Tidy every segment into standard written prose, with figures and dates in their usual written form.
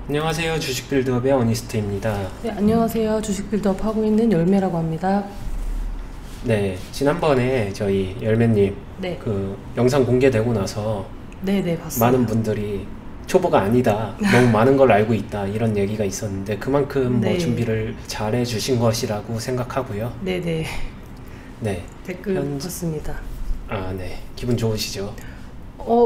안녕하세요. 주식 빌드업의 어니스트입니다. 네, 안녕하세요. 주식 빌드업 하고 있는 열매라고 합니다. 네, 지난번에 저희 열매님 네. 그 영상 공개되고 나서 네네, 봤습니다. 많은 분들이 초보가 아니다, 너무 많은 걸 알고 있다 이런 얘기가 있었는데 그만큼 네. 뭐 준비를 잘 해주신 것이라고 생각하고요. 네네. 네, 댓글 봤습니다. 네, 기분 좋으시죠?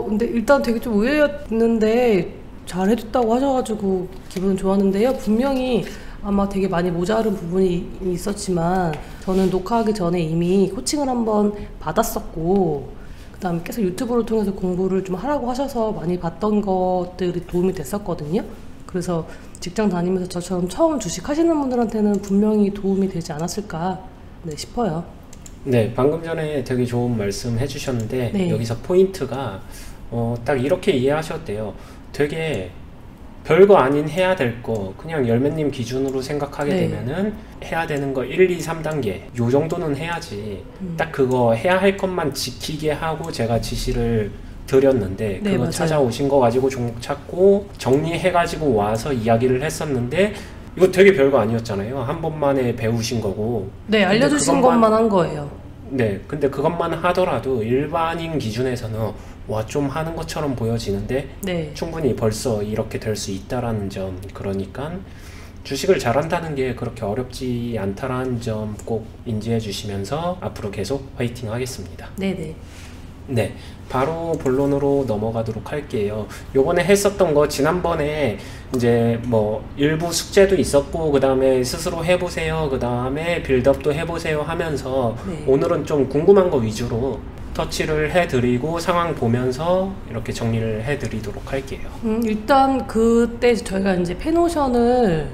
근데 일단 되게 좀 의외였는데 잘 해줬다고 하셔가지고 기분은 좋았는데요. 분명히 아마 되게 많이 모자른 부분이 있었지만 저는 녹화하기 전에 이미 코칭을 한번 받았었고 그 다음에 계속 유튜브를 통해서 공부를 좀 하라고 하셔서 많이 봤던 것들이 도움이 됐었거든요. 그래서 직장 다니면서 저처럼 처음 주식 하시는 분들한테는 분명히 도움이 되지 않았을까 싶어요. 네, 방금 전에 되게 좋은 말씀 해주셨는데 네. 여기서 포인트가 딱 이렇게 이해하셨대요. 되게 별거 아닌 해야 될 거 그냥 열매님 기준으로 생각하게 네. 되면은 해야 되는 거 1, 2, 3단계 요 정도는 해야지 딱 그거 해야 할 것만 지키게 하고 제가 지시를 드렸는데 네, 그거 맞아요. 찾아오신 거 가지고 종목 찾고 정리해가지고 와서 이야기를 했었는데 이거 되게 별거 아니었잖아요. 한 번만에 배우신 거고. 네, 알려주신 것만 한 거예요. 네, 근데 그것만 하더라도 일반인 기준에서는 와, 좀 하는 것처럼 보여지는데 네. 충분히 벌써 이렇게 될 수 있다라는 점. 그러니까 주식을 잘한다는 게 그렇게 어렵지 않다라는 점 꼭 인지해 주시면서 앞으로 계속 화이팅 하겠습니다. 네네. 네, 바로 본론으로 넘어가도록 할게요. 요번에 했었던 거 지난번에 이제 뭐 일부 숙제도 있었고 그 다음에 스스로 해보세요, 그 다음에 빌드업도 해보세요 하면서 네. 오늘은 좀 궁금한 거 위주로 터치를 해드리고 상황 보면서 이렇게 정리를 해드리도록 할게요. 일단 그때 저희가 이제 페노션을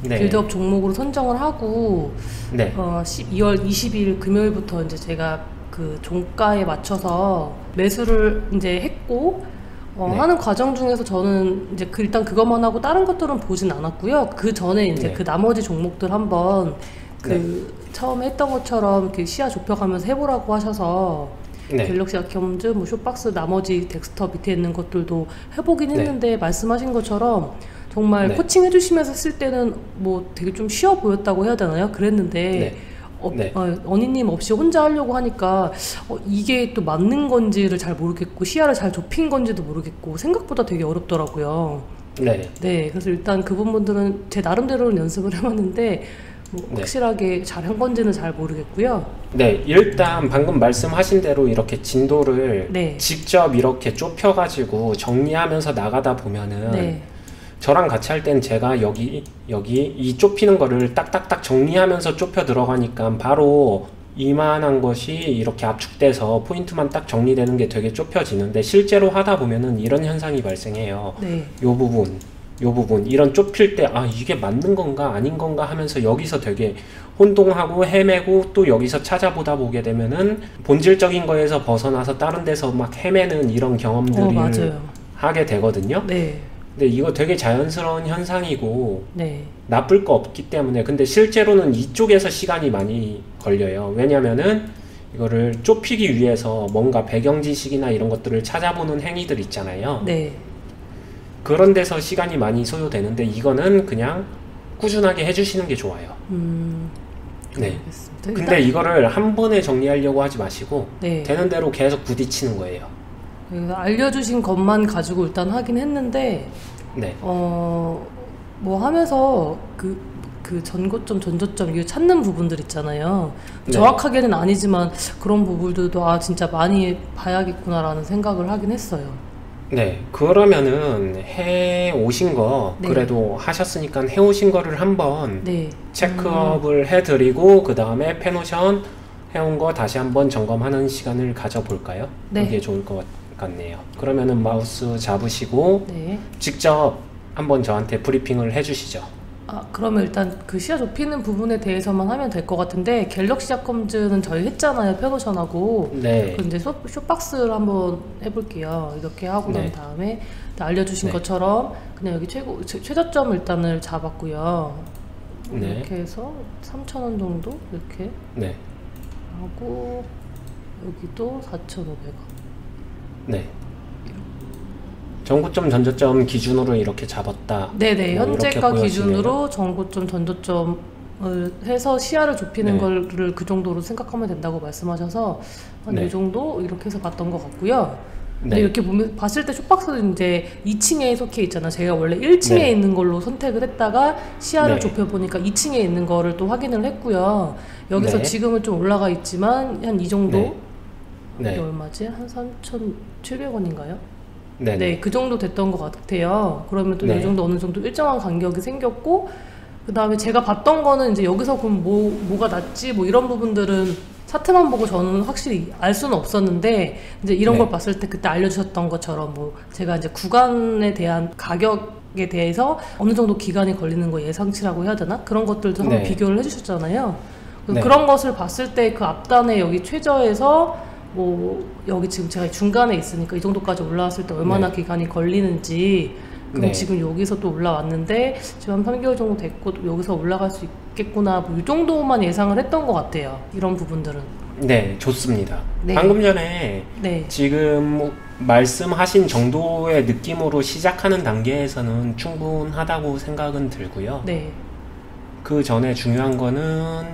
네. 빌드업 종목으로 선정을 하고 네. 12월 20일 금요일부터 이제 제가 그 종가에 맞춰서 매수를 이제 했고 네. 하는 과정 중에서 저는 이제 일단 그것만 하고 다른 것들은 보진 않았고요. 그 전에 이제 네. 그 나머지 종목들 한번 그 네. 처음에 했던 것처럼 그 시야 좁혀가면서 해보라고 하셔서 네. 갤럭시 아키홈즈, 뭐 쇼박스 나머지 덱스터 밑에 있는 것들도 해보긴 했는데 말씀하신 것처럼 정말 네. 코칭 해주시면서 쓸 때는 뭐 되게 좀 쉬워 보였다고 해야 되나요? 그랬는데 네. 언니님 없이 혼자 하려고 하니까 이게 또 맞는 건지를 잘 모르겠고 시야를 잘 좁힌 건지도 모르겠고 생각보다 되게 어렵더라고요. 네. 네, 그래서 일단 그 부분들은 제 나름대로는 연습을 해봤는데 뭐 확실하게 잘한 건지는 잘 모르겠고요. 네, 일단 방금 말씀하신 대로 이렇게 진도를 네. 직접 이렇게 좁혀가지고 정리하면서 나가다 보면은 네. 저랑 같이 할 땐 제가 여기 이 좁히는 거를 딱딱딱 정리하면서 좁혀 들어가니까 바로 이만한 것이 이렇게 압축돼서 포인트만 딱 정리되는 게 되게 좁혀지는데 실제로 하다 보면은 이런 현상이 발생해요. 네. 요 부분 이런 좁힐 때 이게 맞는 건가 아닌 건가 하면서 여기서 되게 혼동하고 헤매고 또 여기서 찾아보다 보게 되면은 본질적인 거에서 벗어나서 다른 데서 막 헤매는 이런 경험들을 맞아요. 하게 되거든요. 네. 근데 이거 되게 자연스러운 현상이고 네. 나쁠 거 없기 때문에 근데 실제로는 이쪽에서 시간이 많이 걸려요. 왜냐면은 이거를 좁히기 위해서 뭔가 배경 지식이나 이런 것들을 찾아보는 행위들 있잖아요. 네. 그런 데서 시간이 많이 소요되는데 이거는 그냥 꾸준하게 해주시는 게 좋아요. 네. 알겠습니다. 근데 이거를 한 번에 정리하려고 하지 마시고 네. 되는 대로 계속 부딪히는 거예요. 알려주신 것만 가지고 일단 하긴 했는데 네. 뭐 하면서 그 전고점, 전저점 이거 찾는 부분들 있잖아요. 네. 정확하게는 아니지만 그런 부분들도 진짜 많이 봐야겠구나라는 생각을 하긴 했어요. 네, 그러면은 해 오신 거 네. 그래도 하셨으니까 해 오신 거를 한번 네. 체크업을 해드리고 그 다음에 페노션 해온 거 다시 한번 점검하는 시간을 가져볼까요? 네. 그게 좋을 것 같네요. 그러면은 마우스 잡으시고 네. 직접 한번 저한테 브리핑을 해주시죠. 그러면 일단 그 시야 좁히는 부분에 대해서만 하면 될 것 같은데 갤럭시 아컴즈는 저희 했잖아요, 페노션하고. 네. 이제 쇼박스를 한번 해볼게요. 이렇게 하고 난 네. 다음에 알려주신 네. 것처럼 그냥 여기 최저점 일단을 잡았고요. 네. 이렇게 해서 3,000원 정도 이렇게 네. 하고 여기도 4,500원. 네. 전고점 전저점 기준으로 이렇게 잡았다. 네네. 뭐 현재가 이렇게 보여지네요. 기준으로 전고점, 전저점을 해서 시야를 좁히는 네. 거를 그 정도로 생각하면 된다고 말씀하셔서 한 네. 이 정도 이렇게 해서 봤던 것 같고요. 근데 네. 이렇게 보면 봤을 때 쇼박스는 이제 2층에 속해 있잖아. 제가 원래 1층에 네. 있는 걸로 선택을 했다가 시야를 네. 좁혀 보니까 2층에 있는 거를 또 확인을 했고요. 여기서 네. 지금은 좀 올라가 있지만 한 이 정도. 네. 이게 네. 얼마지? 한 3,700원인가요? 네. 네, 그 정도 됐던 것 같아요. 그러면 또 네. 이 정도 어느 정도 일정한 간격이 생겼고, 그 다음에 제가 봤던 거는 이제 여기서 그럼 뭐가 낫지? 뭐 이런 부분들은 차트만 보고 저는 확실히 알 수는 없었는데, 이제 이런 네. 걸 봤을 때 그때 알려주셨던 것처럼 뭐 제가 이제 구간에 대한 가격에 대해서 어느 정도 기간이 걸리는 거 예상치라고 해야 되나? 그런 것들도 한번 네. 비교를 해주셨잖아요. 네. 그런 것을 봤을 때 그 앞단에 여기 최저에서 뭐 여기 지금 제가 중간에 있으니까 이 정도까지 올라왔을 때 얼마나 네. 기간이 걸리는지 그럼 네. 지금 여기서 또 올라왔는데 지금 한 3개월 정도 됐고 또 여기서 올라갈 수 있겠구나 뭐 이 정도만 예상을 했던 것 같아요. 이런 부분들은. 네, 좋습니다. 네. 방금 전에 네. 지금 말씀하신 정도의 느낌으로 시작하는 단계에서는 충분하다고 생각은 들고요. 네. 그 전에 중요한 거는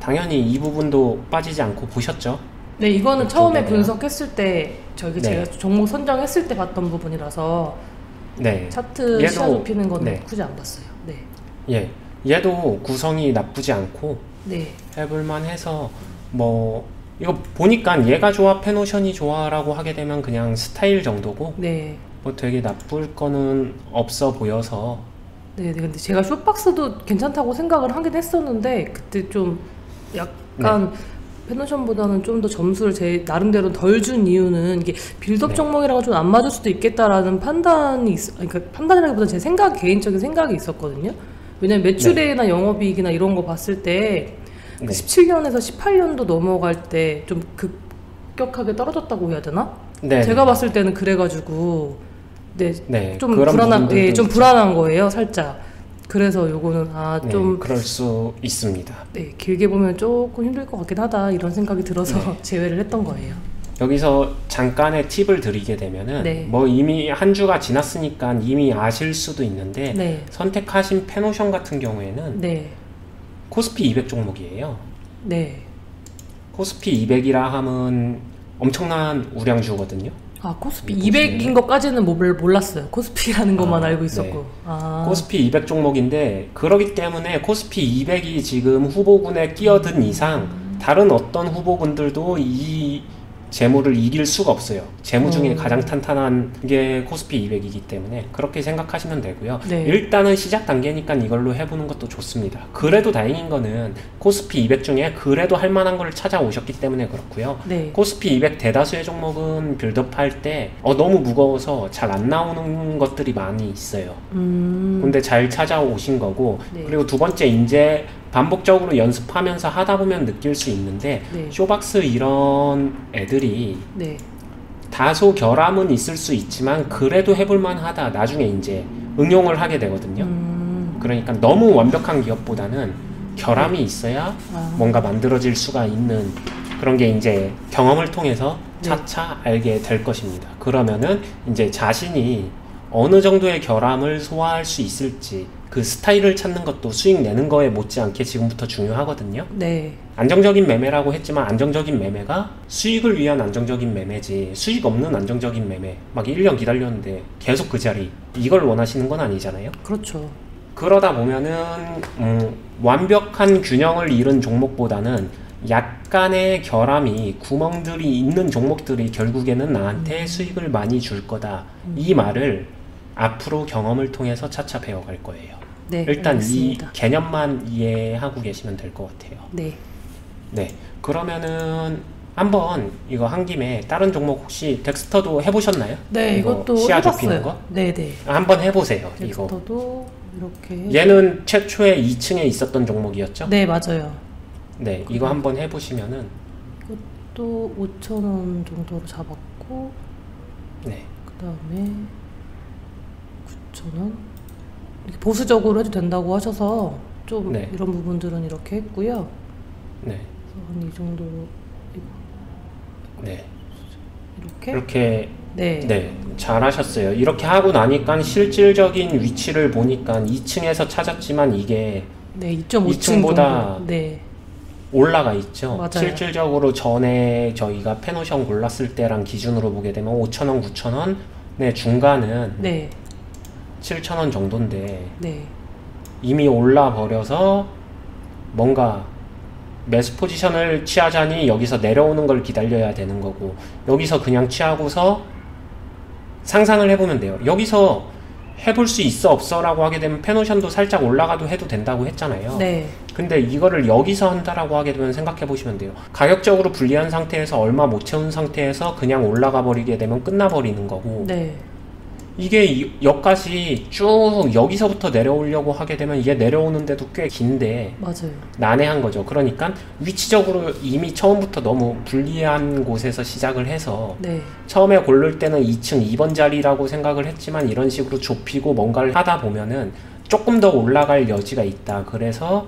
당연히 이 부분도 빠지지 않고 보셨죠? 네, 이거는 처음에 이쪽에는. 분석했을 때 네. 제가 종목 선정했을 때 봤던 부분이라서 네. 차트 얘도- 시야 좁히는 거는 네. 굳이 안 봤어요. 네. 예. 얘도 구성이 나쁘지 않고 네. 해볼만 해서 뭐 이거 보니까 얘가 좋아 페노션이 좋아라고 하게 되면 그냥 스타일 정도고 네. 뭐 되게 나쁠 거는 없어 보여서 네, 근데 제가 쇼박스도 괜찮다고 생각을 하긴 했었는데 그때 좀 약간 페노션보다는 좀 더 점수를 제 나름대로 덜 준 이유는 이게 빌드업 네. 종목이랑은 좀 안 맞을 수도 있겠다라는 판단이 그러니까 판단이라기보다 제 생각 개인적인 생각이 있었거든요. 왜냐면 매출액이나 영업이익이나 이런 거 봤을 때 그 네. 17년에서 18년도 넘어갈 때 좀 급격하게 떨어졌다고 해야 되나? 네. 제가 봤을 때는 그래가지고 네. 좀 그런 불안한 부분들도 좀 있죠. 불안한 거예요, 살짝. 그래서 요거는 네, 좀 그럴 수 있습니다. 네, 길게 보면 조금 힘들 것 같긴 하다 이런 생각이 들어서 네. 제외를 했던 거예요. 여기서 잠깐의 팁을 드리게 되면은 네. 뭐 이미 한 주가 지났으니까 이미 아실 수도 있는데 네, 선택하신 페노션 같은 경우에는 네, 코스피 200 종목이에요. 네. 코스피 200이라 하면 엄청난 우량주거든요. 아 코스피 이거 200인 것까지는 몰랐어요. 코스피라는 것만 아, 알고 네. 있었고. 아, 코스피 200 종목인데 그러기 때문에 코스피 200이 지금 후보군에 끼어든 이상 다른 어떤 후보군들도 이 재무를 이길 수가 없어요. 재무 중에 가장 탄탄한 게 코스피 200이기 때문에 그렇게 생각하시면 되고요. 네. 일단은 시작 단계니까 이걸로 해보는 것도 좋습니다. 그래도 다행인 거는 코스피 200 중에 그래도 할 만한 걸 찾아오셨기 때문에 그렇고요. 네, 코스피 200 대다수의 종목은 빌드업 할 때 너무 무거워서 잘 안 나오는 것들이 많이 있어요. 근데 잘 찾아오신 거고 네. 그리고 두 번째 이제 반복적으로 연습하면서 하다 보면 느낄 수 있는데 네. 쇼박스 이런 애들이 네, 다소 결함은 있을 수 있지만 그래도 해볼만 하다 나중에 이제 응용을 하게 되거든요. 그러니까 너무 완벽한 기업보다는 결함이 있어야 아. 뭔가 만들어질 수가 있는 그런 게 이제 경험을 통해서 네. 차차 알게 될 것입니다. 그러면은 이제 자신이 어느 정도의 결함을 소화할 수 있을지 그 스타일을 찾는 것도 수익 내는 거에 못지않게 지금부터 중요하거든요. 네, 안정적인 매매라고 했지만 안정적인 매매가 수익을 위한 안정적인 매매지 수익 없는 안정적인 매매 막 1년 기다렸는데 계속 그 자리 이걸 원하시는 건 아니잖아요. 그렇죠. 그러다 보면은 완벽한 균형을 잃은 종목보다는 약간의 결함이 구멍들이 있는 종목들이 결국에는 나한테 수익을 많이 줄 거다. 이 말을 앞으로 경험을 통해서 차차 배워갈 거예요. 네, 일단 알겠습니다. 이 개념만 이해하고 계시면 될 것 같아요. 네, 네, 그러면은 한번 이거 한 김에 다른 종목 혹시 덱스터도 해보셨나요? 네, 이거 이것도 시야 좁히는 해봤어요. 거? 네, 네. 한번 해보세요. 이거 텍스터도 이렇게. 얘는 최초에 2층에 있었던 종목이었죠? 네, 맞아요. 네, 이거 한번 해보시면은 이것도 5,000원 정도로 잡았고, 네, 그 다음에 9,000원. 보수적으로 해도 된다고 하셔서 좀 네. 이런 부분들은 이렇게 했고요. 네, 한 이 정도 네. 이렇게. 이렇게 네. 네, 잘하셨어요. 이렇게 하고 나니까 실질적인 위치를 보니까 2층에서 찾았지만 이게 네, 2.5층 2층보다 정도. 네. 올라가 있죠. 맞아요. 실질적으로 전에 저희가 페노션 골랐을 때랑 기준으로 보게 되면 5,000원, 9,000원의 중간은 네. 7,000원 정도인데 네. 이미 올라 버려서 뭔가 매수 포지션을 취하자니 여기서 내려오는 걸 기다려야 되는 거고, 여기서 그냥 취하고서 상상을 해보면 돼요. 여기서 해볼 수 있어 없어 라고 하게 되면 페노션도 살짝 올라가도 해도 된다고 했잖아요. 네. 근데 이거를 여기서 한다라고 하게 되면 생각해 보시면 돼요. 가격적으로 불리한 상태에서 얼마 못 채운 상태에서 그냥 올라가 버리게 되면 끝나 버리는 거고, 네. 이게 여기까지 쭉 여기서부터 내려오려고 하게 되면 이게 내려오는데도 꽤 긴데 맞아요. 난해한 거죠. 그러니까 위치적으로 이미 처음부터 너무 불리한 곳에서 시작을 해서 네. 처음에 고를 때는 2층 2번 자리라고 생각을 했지만 이런 식으로 좁히고 뭔가를 하다 보면은 조금 더 올라갈 여지가 있다. 그래서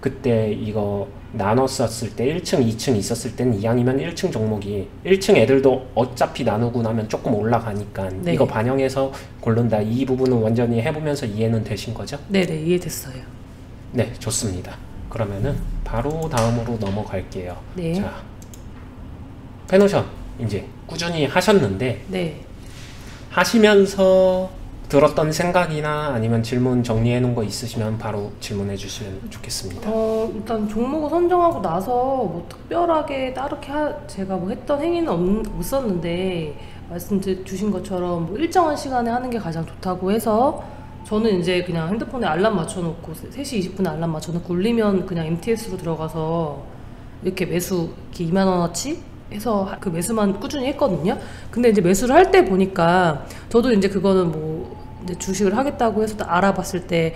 그때 이거 나눴었을 때 1층, 2층 있었을 때는 이왕이면 1층 종목이 1층 애들도 어차피 나누고 나면 조금 올라가니까 네. 이거 반영해서 고른다. 이 부분은 완전히 해보면서 이해는 되신 거죠? 네네, 이해됐어요. 네, 좋습니다. 그러면은 바로 다음으로 넘어갈게요. 네. 자, 페노션 이제 꾸준히 하셨는데 네. 하시면서 들었던 생각이나 아니면 질문 정리해 놓은 거 있으시면 바로 질문해 주시면 좋겠습니다. 일단 종목을 선정하고 나서 뭐 특별하게 따르게 제가 뭐 했던 행위는 없었는데, 말씀 주신 것처럼 뭐 일정한 시간에 하는 게 가장 좋다고 해서 저는 이제 그냥 핸드폰에 알람 맞춰놓고 3시 20분에 알람 맞춰놓고 울리면 그냥 MTS로 들어가서 이렇게 매수 이렇게 2만 원어치 해서 그 매수만 꾸준히 했거든요. 근데 이제 매수를 할 때 보니까 저도 이제 그거는 뭐 이제 주식을 하겠다고 해서 알아봤을 때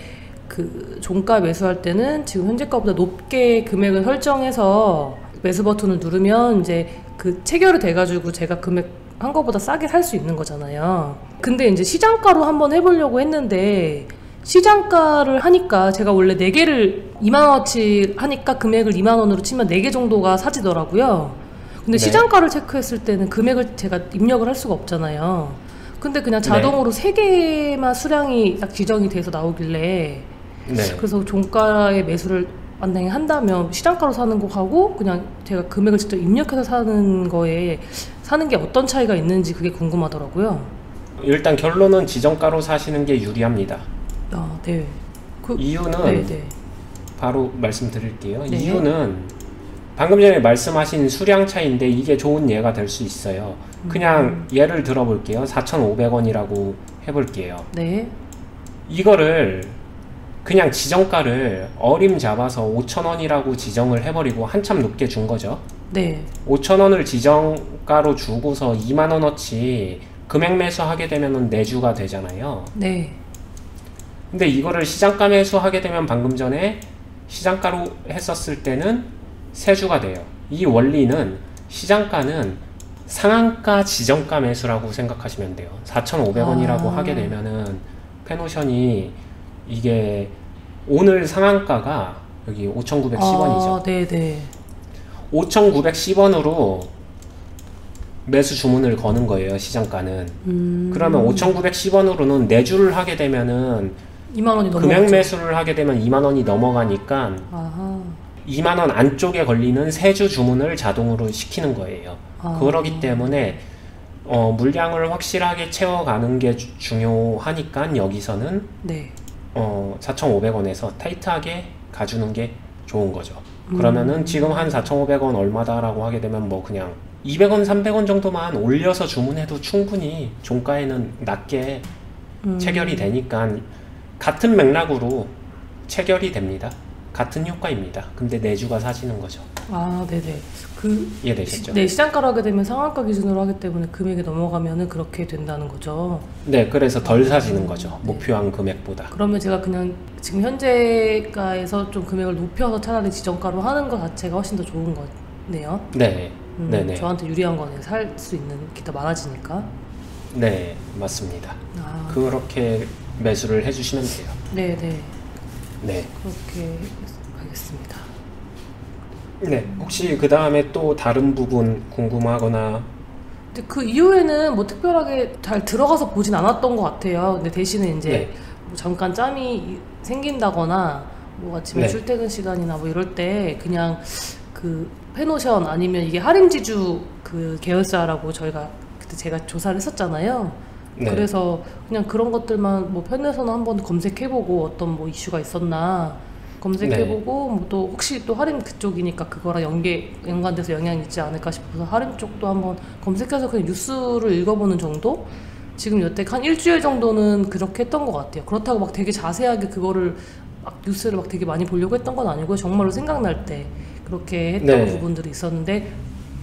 그 종가 매수할 때는 지금 현재가보다 높게 금액을 설정해서 매수 버튼을 누르면 이제 그 체결이 돼가지고 제가 금액 한 거보다 싸게 살 수 있는 거잖아요. 근데 이제 시장가로 한번 해보려고 했는데 시장가를 하니까 제가 원래 4개를 2만원어치 하니까 금액을 2만원으로 치면 4개 정도가 사지더라고요. 근데 네. 시장가를 체크했을 때는 금액을 제가 입력을 할 수가 없잖아요. 근데 그냥 자동으로 네. 3개만 수량이 딱 지정이 돼서 나오길래 네. 그래서 종가의 매수를 만약에 한다면 시장가로 사는 거하고 그냥 제가 금액을 직접 입력해서 사는 거에 사는 게 어떤 차이가 있는지 그게 궁금하더라고요. 일단 결론은 지정가로 사시는 게 유리합니다. 아, 네. 이유는 네네. 바로 말씀드릴게요. 네. 이유는 방금 전에 말씀하신 수량 차이인데 이게 좋은 예가 될 수 있어요. 그냥 예를 들어 볼게요. 4,500원이라고 해볼게요. 네. 이거를 그냥 지정가를 어림잡아서 5,000원이라고 지정을 해버리고 한참 높게 준 거죠. 네. 5,000원을 지정가로 주고서 2만원어치 금액 매수하게 되면은 내주가 되잖아요. 네. 근데 이거를 시장가 매수하게 되면 방금 전에 시장가로 했었을 때는 세주가 돼요. 이 원리는 시장가는 상한가 지정가 매수라고 생각하시면 돼요. 4,500원이라고 하게 되면은 페노션이 이게 오늘 상한가가 여기 5,910원이죠. 아, 네네. 5,910원으로 매수 주문을 거는 거예요, 시장가는. 그러면 5,910원으로는 내주를 하게 되면은 2만 원이 넘어가죠. 금액 매수를 하게 되면 2만 원이 넘어가니까 아하. 2만 원 안쪽에 걸리는 세주 주문을 자동으로 시키는 거예요. 아. 그러기 때문에 물량을 확실하게 채워가는 게 중요하니까 여기서는 네. 4,500원에서 타이트하게 가주는 게 좋은 거죠. 그러면은 지금 한 4,500원 얼마다라고 하게 되면 뭐 그냥 200원, 300원 정도만 올려서 주문해도 충분히 종가에는 낮게 체결이 되니까 같은 맥락으로 체결이 됩니다. 같은 효과입니다. 근데 내주가 사지는 거죠. 아, 네네. 이해되셨죠? 네, 시장가로 하게 되면 상한가 기준으로 하기 때문에 금액이 넘어가면은 그렇게 된다는 거죠. 네, 그래서 덜 사지는 거죠. 목표한 금액보다. 그러면 제가 그냥 지금 현재가에서 좀 금액을 높여서 차라리 지정가로 하는 것 자체가 훨씬 더 좋은 거네요. 네, 네네. 저한테 유리한 거네. 살 수 있는 게 더 많아지니까. 네, 맞습니다. 아, 그렇게 매수를 해주시면 돼요. 네네. 네. 그렇게 하겠습니다. 네, 혹시 그 다음에 또 다른 부분 궁금하거나 근데 그 이후에는 뭐 특별하게 잘 들어가서 보진 않았던 것 같아요. 근데 대신에 이제 네. 뭐 잠깐 짬이 생긴다거나 뭐 아침에 네. 출퇴근 시간이나 뭐 이럴 때 그냥 그 페노션 아니면 이게 하림지주 그 계열사라고 저희가 그때 제가 조사를 했었잖아요. 네. 그래서 그냥 그런 것들만 뭐 편에서는 한번 검색해보고 어떤 뭐 이슈가 있었나 검색해보고 뭐 또 혹시 또 할인 그쪽이니까 그거랑 연관돼서 영향이 있지 않을까 싶어서 할인 쪽도 한번 검색해서 그냥 뉴스를 읽어보는 정도? 지금 여태 한 일주일 정도는 그렇게 했던 것 같아요. 그렇다고 막 되게 자세하게 그거를 막 뉴스를 막 되게 많이 보려고 했던 건 아니고요. 정말로 생각날 때 그렇게 했던 네. 부분들이 있었는데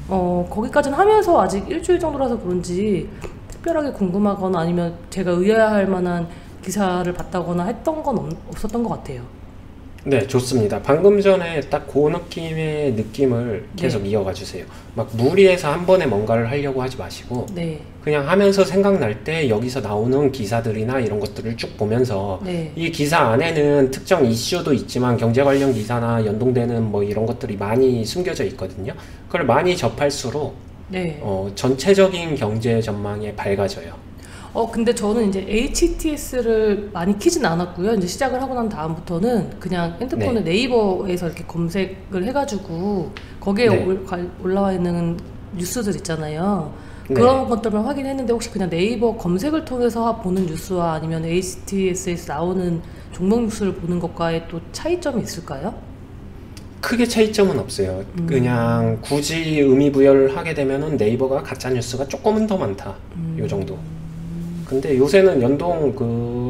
거기까지는 하면서 아직 일주일 정도라서 그런지 특별하게 궁금하거나 아니면 제가 의아할 만한 기사를 봤다거나 했던 건 없었던 것 같아요. 네, 좋습니다. 방금 전에 딱 그 느낌의 느낌을 계속 이어가 주세요. 막 무리해서 한 번에 뭔가를 하려고 하지 마시고 네. 그냥 하면서 생각날 때 여기서 나오는 기사들이나 이런 것들을 쭉 보면서 네. 이 기사 안에는 특정 이슈도 있지만 경제 관련 기사나 연동되는 뭐 이런 것들이 많이 숨겨져 있거든요. 그걸 많이 접할수록 네. 전체적인 경제 전망에 밝아져요. 근데 저는 이제 HTS를 많이 키진 않았고요. 이제 시작을 하고 난 다음부터는 그냥 핸드폰에 네이버에서 이렇게 검색을 해가지고 거기에 네. 올라와 있는 뉴스들 있잖아요. 네. 그런 것들만 확인했는데 혹시 그냥 네이버 검색을 통해서 보는 뉴스와 아니면 HTS에서 나오는 종목 뉴스를 보는 것과의 또 차이점이 있을까요? 크게 차이점은 없어요. 그냥 굳이 의미 부여를 하게 되면은 네이버가 가짜 뉴스가 조금은 더 많다. 요 정도. 근데 요새는 연동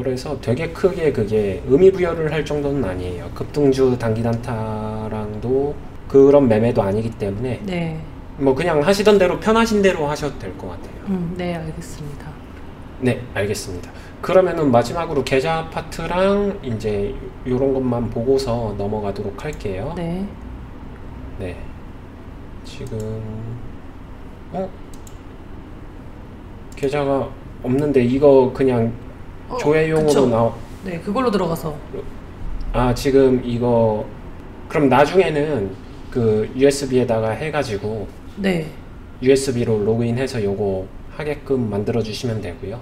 그래서 되게 크게 그게 의미 부여를 할 정도는 아니에요. 급등주 단기 단타랑도 그런 매매도 아니기 때문에 네. 뭐 그냥 하시던 대로 편하신 대로 하셔도 될 것 같아요. 네, 알겠습니다. 네, 알겠습니다. 그러면은 마지막으로 계좌 파트랑 이제 요런 것만 보고서 넘어가도록 할게요. 네. 네. 지금 계좌가 없는데 이거 그냥 조회용으로 그쵸. 네, 그걸로 들어가서. 지금 이거 그럼 나중에는 그 USB에다가 해가지고 네. USB로 로그인해서 요거 하게끔 만들어 주시면 되고요.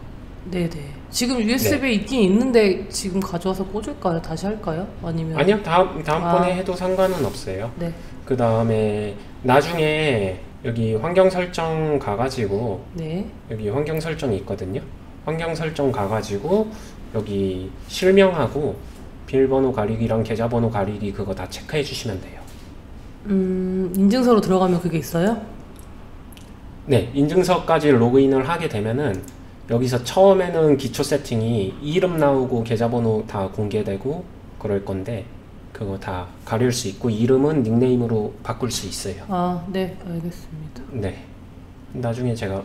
네네. 지금 USB에 있긴 있는데 지금 가져와서 꽂을까요? 다시 할까요? 아니면 아니요, 다음번에 해도 상관은 없어요. 네. 그 다음에 나중에 여기 환경 설정 가가지고 네. 여기 환경 설정이 있거든요. 환경 설정 가가지고 여기 실명하고 비밀번호 가리기랑 계좌번호 가리기 그거 다 체크해 주시면 돼요. 인증서로 들어가면 그게 있어요? 네, 인증서까지 로그인을 하게 되면은 여기서 처음에는 기초 세팅이 이름 나오고 계좌번호 다 공개되고 그럴 건데 그거 다 가릴 수 있고 이름은 닉네임으로 바꿀 수 있어요. 네, 알겠습니다. 네, 나중에 제가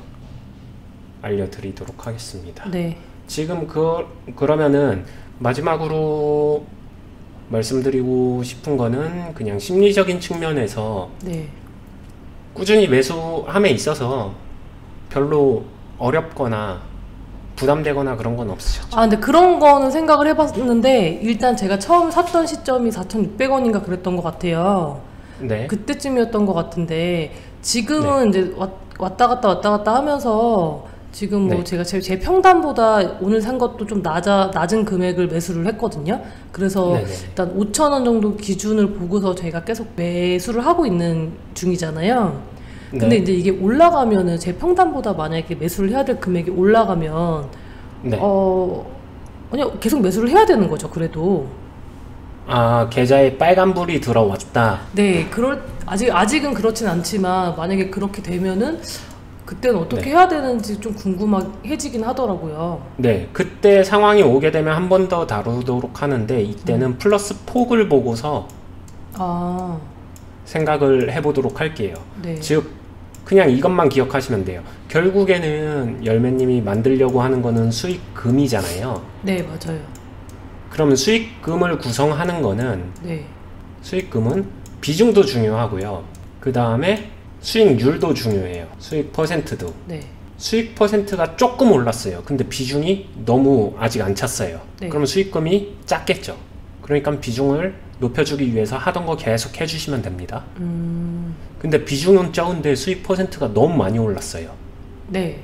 알려드리도록 하겠습니다. 네. 지금 그러면은 마지막으로 말씀드리고 싶은 거는 그냥 심리적인 측면에서 네. 꾸준히 매수함에 있어서 별로 어렵거나 부담되거나 그런 건 없으셨죠? 근데 그런 거는 생각을 해봤는데 일단 제가 처음 샀던 시점이 4,600원인가 그랬던 것 같아요. 네. 그때쯤이었던 것 같은데 지금은 이제 왔다 갔다 하면서 지금 뭐 네. 제가 제 평단보다 오늘 산 것도 좀 낮은 금액을 매수를 했거든요. 그래서 네네. 일단 5,000원 정도 기준을 보고서 제가 계속 매수를 하고 있는 중이잖아요. 근데 네. 이제 이게 올라가면은 제 평단보다 만약에 매수를 해야 될 금액이 올라가면 네. 그냥 계속 매수를 해야 되는 거죠. 그래도 계좌에 빨간불이 들어왔다. 네, 아직은 그렇진 않지만 만약에 그렇게 되면은 그때는 어떻게 네. 해야 되는지 좀 궁금해지긴 하더라고요. 네, 그때 상황이 오게 되면 한 번 더 다루도록 하는데 이때는 플러스 폭을 보고서 생각을 해보도록 할게요. 네. 즉 그냥 이것만 기억하시면 돼요. 결국에는 열매님이 만들려고 하는 거는 수익금이잖아요. 네, 맞아요. 그러면 수익금을 구성하는 거는 네. 수익금은 비중도 중요하고요. 그 다음에 수익률도 중요해요. 수익 퍼센트도. 네. 수익 퍼센트가 조금 올랐어요. 근데 비중이 너무 아직 안 찼어요. 네. 그러면 수익금이 작겠죠. 그러니까 비중을 높여주기 위해서 하던 거 계속 해주시면 됩니다. 근데 비중은 적은데 수익 퍼센트가 너무 많이 올랐어요. 네.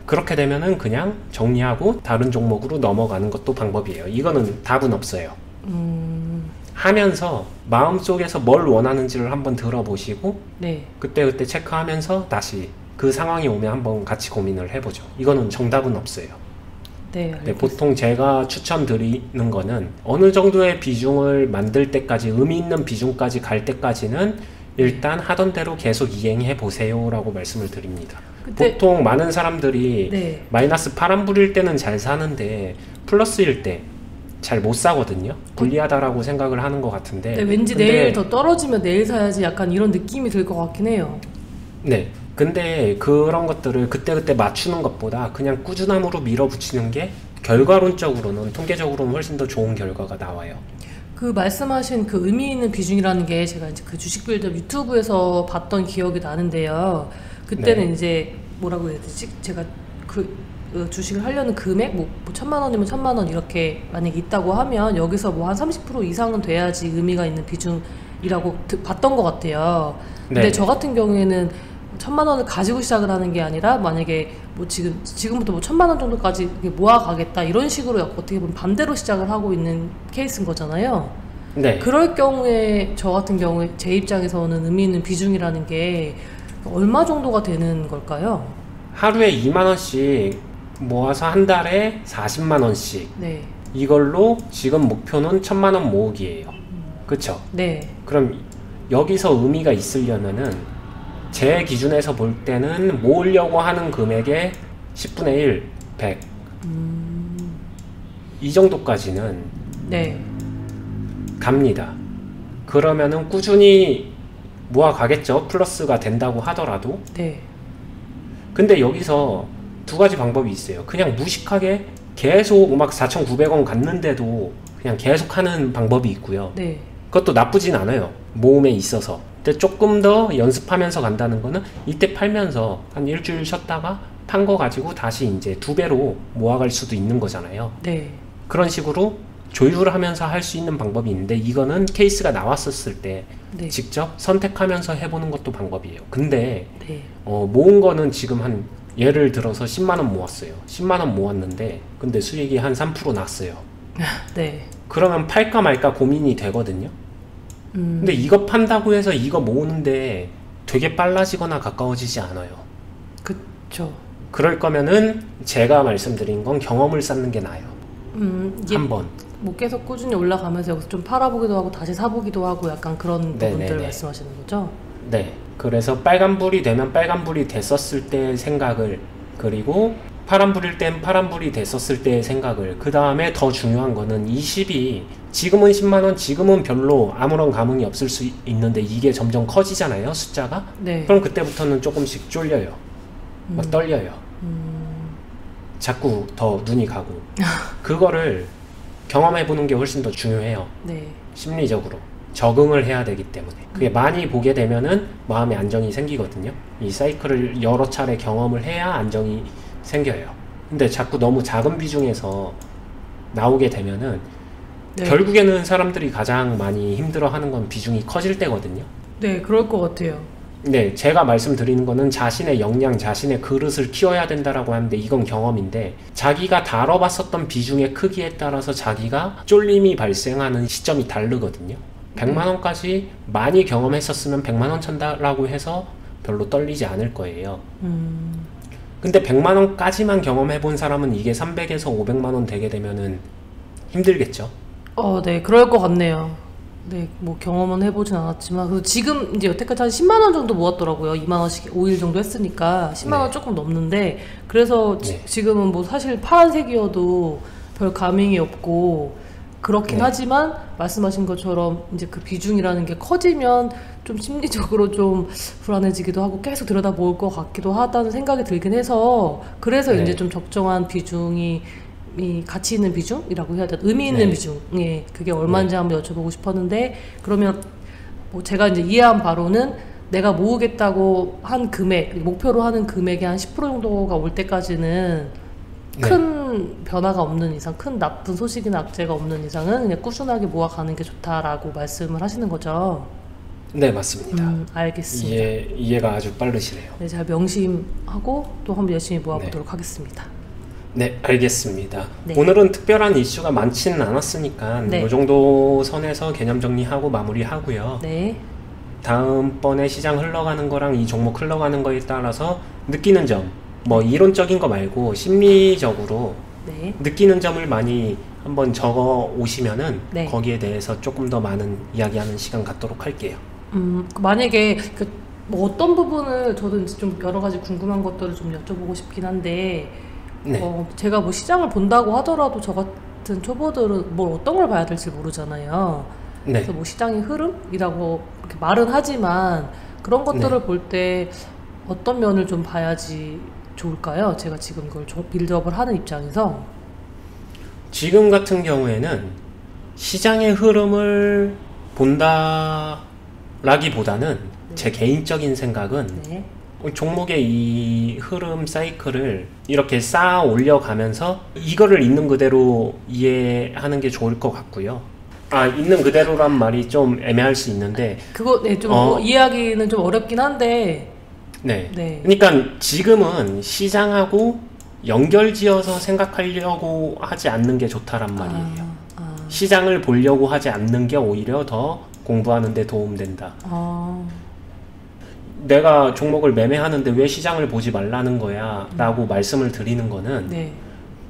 그렇게 되면은 그냥 정리하고 다른 종목으로 넘어가는 것도 방법이에요. 이거는 답은 없어요. 하면서 마음속에서 뭘 원하는지를 한번 들어보시고 네. 그때그때 체크하면서 다시 그 상황이 오면 한번 같이 고민을 해보죠. 이거는 정답은 없어요. 네, 네, 알겠습니다. 보통 제가 추천드리는 거는 어느 정도의 비중을 만들 때까지 의미 있는 비중까지 갈 때까지는 일단 하던 대로 계속 이행해 보세요 라고 말씀을 드립니다. 근데- 보통 많은 사람들이 네. 마이너스 파란불일 때는 잘 사는데 플러스일 때 잘 못 사거든요. 불리하다라고 생각을 하는 것 같은데 네, 왠지 근데- 내일 더 떨어지면 내일 사야지 약간 이런 느낌이 들 것 같긴 해요. 네. 근데 그런 것들을 그때그때 맞추는 것보다 그냥 꾸준함으로 밀어붙이는 게 결과론적으로는 통계적으로는 훨씬 더 좋은 결과가 나와요. 그 말씀하신 그 의미 있는 비중이라는 게 제가 이제 그 주식 빌드업 유튜브에서 봤던 기억이 나는데요. 그때는 네. 이제 뭐라고 해야 되지? 제가 그 주식을 하려는 금액 뭐 1,000만 원이면 1,000만 원 이렇게 만약에 있다고 하면 여기서 뭐 한 30% 이상은 돼야지 의미가 있는 비중이라고 봤던 것 같아요. 근데 네. 저 같은 경우에는 1,000만 원을 가지고 시작을 하는 게 아니라 만약에 뭐 지금부터 뭐 1,000만 원 정도까지 이렇게 모아가겠다 이런 식으로 어떻게 보면 반대로 시작을 하고 있는 케이스인 거잖아요. 네. 그럴 경우에 저 같은 경우에 제 입장에서는 의미 있는 비중이라는 게 얼마 정도가 되는 걸까요? 하루에 2만 원씩 모아서 한 달에 40만 원씩 네, 이걸로 지금 목표는 1,000만 원 모으기예요. 그쵸? 네, 그럼 여기서 의미가 있으려면은 제 기준에서 볼 때는 모으려고 하는 금액의 10분의 1, 100. 이 정도까지는 네, 갑니다. 그러면은 꾸준히 모아가겠죠. 플러스가 된다고 하더라도. 네, 근데 여기서 두 가지 방법이 있어요. 그냥 무식하게 계속 막 4,900원 갔는데도 그냥 계속 하는 방법이 있고요. 네, 그것도 나쁘진 않아요. 모음에 있어서. 근데 조금 더 연습하면서 간다는 거는 이때 팔면서 한 일주일 쉬었다가 판 거 가지고 다시 이제 2배로 모아갈 수도 있는 거잖아요. 네, 그런 식으로 조율하면서 할 수 있는 방법이 있는데 이거는 케이스가 나왔었을 때 네, 직접 선택하면서 해보는 것도 방법이에요. 근데 네, 모은 거는 지금 한 예를 들어서 10만 원 모았어요. 10만 원 모았는데 근데 수익이 한 3% 났어요. 네. 그러면 팔까 말까 고민이 되거든요. 근데 이거 판다고 해서 이거 모으는데 되게 빨라지거나 가까워지지 않아요. 그쵸. 그럴 거면은 제가 말씀드린 건 경험을 쌓는 게 나아요. 이게 한번. 뭐 계속 꾸준히 올라가면서 여기서 좀 팔아보기도 하고 다시 사보기도 하고 약간 그런 네네네. 부분들 말씀하시는 거죠? 네. 그래서 빨간불이 되면 빨간불이 됐었을 때 생각을, 그리고 파란불일 땐 파란불이 됐었을 때의 생각을, 그 다음에 더 중요한 거는 20이 지금은 10만원, 지금은 별로 아무런 감흥이 없을 수 있는데 이게 점점 커지잖아요, 숫자가. 네. 그럼 그때부터는 조금씩 쫄려요. 막 떨려요. 자꾸 더 눈이 가고. 그거를 경험해보는 게 훨씬 더 중요해요. 네. 심리적으로. 적응을 해야 되기 때문에. 그게 많이 보게 되면은 마음의 안정이 생기거든요. 이 사이클을 여러 차례 경험을 해야 안정이 생겨요. 근데 자꾸 너무 작은 비중에서 나오게 되면은 네. 결국에는 사람들이 가장 많이 힘들어하는 건 비중이 커질 때거든요. 네, 그럴 것 같아요. 네, 제가 말씀드리는 거는 자신의 역량, 자신의 그릇을 키워야 된다라고 하는데 이건 경험인데 자기가 다뤄봤었던 비중의 크기에 따라서 자기가 쫄림이 발생하는 시점이 다르거든요. 100만 원까지 많이 경험했었으면 100만 원 찬다라고 해서 별로 떨리지 않을 거예요. 근데 100만 원까지만 경험해 본 사람은 이게 300에서 500만 원 되게 되면은 힘들겠죠. 네, 그럴 것 같네요. 네, 뭐 경험은 해보진 않았지만 그래서 지금 이제 여태까지 한 10만 원 정도 모았더라고요. 2만 원씩 5일 정도 했으니까 10만 원 네. 조금 넘는데 그래서 네. 지금은 뭐 사실 파란색이어도 별 감흥이 없고 그렇긴 네. 하지만 말씀하신 것처럼 이제 그 비중이라는 게 커지면 좀 심리적으로 좀 불안해지기도 하고 계속 들여다볼 것 같기도 하다는 생각이 들긴 해서 그래서 네. 이제 좀 적정한 비중이 이 가치 있는 비중이라고 해야 되나 의미 있는 네. 비중 예 그게 얼마인지 한번 여쭤보고 싶었는데 그러면 뭐 제가 이제 이해한 바로는 내가 모으겠다고 한 금액 목표로 하는 금액의 한 10% 정도가 올 때까지는 네. 큰 변화가 없는 이상 큰 나쁜 소식이나 악재가 없는 이상은 그냥 꾸준하게 모아가는 게 좋다라고 말씀을 하시는 거죠. 네, 맞습니다. 알겠습니다. 이해가 아주 빠르시네요. 네, 잘 명심하고 또 한번 열심히 모아보도록 하겠습니다. 네, 알겠습니다. 네. 오늘은 특별한 이슈가 많지는 않았으니까 네. 이 정도 선에서 개념 정리하고 마무리하고요. 네. 다음번에 시장 흘러가는 거랑 이 종목 흘러가는 거에 따라서 느끼는 점, 뭐 이론적인 거 말고 심리적으로 네. 느끼는 점을 많이 한번 적어 오시면은 네. 거기에 대해서 조금 더 많은 이야기하는 시간 갖도록 할게요. 만약에 뭐 어떤 부분을 저도 이제 좀 여러 가지 궁금한 것들을 좀 여쭤보고 싶긴 한데 네. 제가 뭐 시장을 본다고 하더라도 저 같은 초보들은 뭘 어떤 걸 봐야 될지 모르잖아요. 네. 그래서 뭐 시장의 흐름이라고 이렇게 말은 하지만 그런 것들을 네. 볼 때 어떤 면을 좀 봐야지 좋을까요? 제가 지금 이걸 빌드업을 하는 입장에서. 지금 같은 경우에는 시장의 흐름을 본다라기보다는 제 개인적인 생각은 네. 종목의 이 흐름 사이클을 이렇게 쌓아 올려가면서 이거를 있는 그대로 이해하는 게 좋을 것 같고요. 있는 그대로란 말이 좀 애매할 수 있는데 그거 좀 이해하기는 좀 어렵긴 한데 네. 네. 그러니까 지금은 시장하고 연결지어서 생각하려고 하지 않는 게 좋다란 말이에요. 시장을 보려고 하지 않는 게 오히려 더 공부하는 데 도움된다. 내가 종목을 매매하는데 왜 시장을 보지 말라는 거야 라고 말씀을 드리는 거는 네.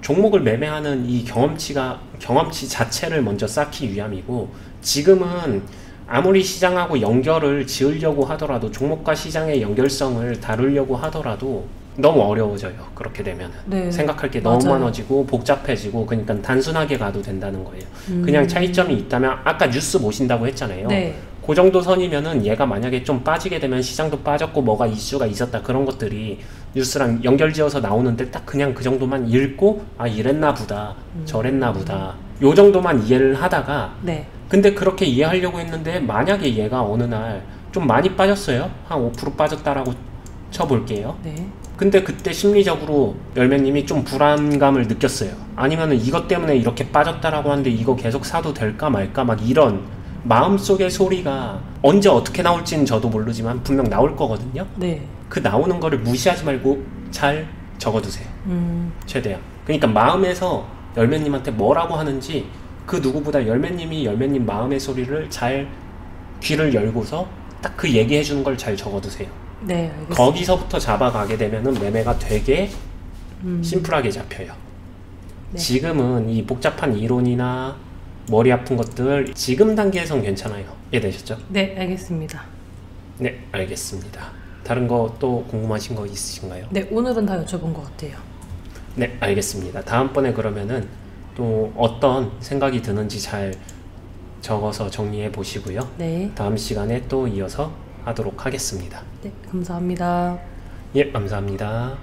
종목을 매매하는 이 경험치 자체를 먼저 쌓기 위함이고, 지금은 아무리 시장하고 연결을 지으려고 하더라도 종목과 시장의 연결성을 다루려고 하더라도 너무 어려워져요. 그렇게 되면은 네. 생각할 게 너무 맞아요. 많아지고 복잡해지고, 그러니까 단순하게 가도 된다는 거예요. 그냥 차이점이 있다면 아까 뉴스 보신다고 했잖아요. 네. 그 정도 선이면은 얘가 만약에 좀 빠지게 되면 시장도 빠졌고 뭐가 이슈가 있었다, 그런 것들이 뉴스랑 연결지어서 나오는데 딱 그냥 그 정도만 읽고 이랬나 보다 저랬나 보다 요 정도만 이해를 하다가 네. 근데 그렇게 이해하려고 했는데 만약에 얘가 어느 날 좀 많이 빠졌어요. 한 5% 빠졌다라고 쳐볼게요. 네. 근데 그때 심리적으로 열매님이 좀 불안감을 느꼈어요. 아니면은 이것 때문에 이렇게 빠졌다라고 하는데 이거 계속 사도 될까 말까 막 이런 마음속의 소리가 언제 어떻게 나올지는 저도 모르지만 분명 나올 거거든요. 네. 그 나오는 거를 무시하지 말고 잘 적어두세요. 최대한. 그러니까 마음에서 열매님한테 뭐라고 하는지 그 누구보다 열매님이 열매님 마음의 소리를 잘 귀를 열고서 딱 그 얘기해주는 걸 잘 적어두세요. 네, 알겠습니다. 거기서부터 잡아가게 되면은 매매가 되게 심플하게 잡혀요. 네. 지금은 이 복잡한 이론이나 머리 아픈 것들 지금 단계에선 괜찮아요. 이해되셨죠? 네, 알겠습니다. 네, 알겠습니다. 다른 거 또 궁금하신 거 있으신가요? 네, 오늘은 다 여쭤본 것 같아요. 네, 알겠습니다. 다음번에 그러면은 또 어떤 생각이 드는지 잘 적어서 정리해 보시고요. 네. 다음 시간에 또 이어서 하도록 하겠습니다. 네, 감사합니다. 예, 감사합니다.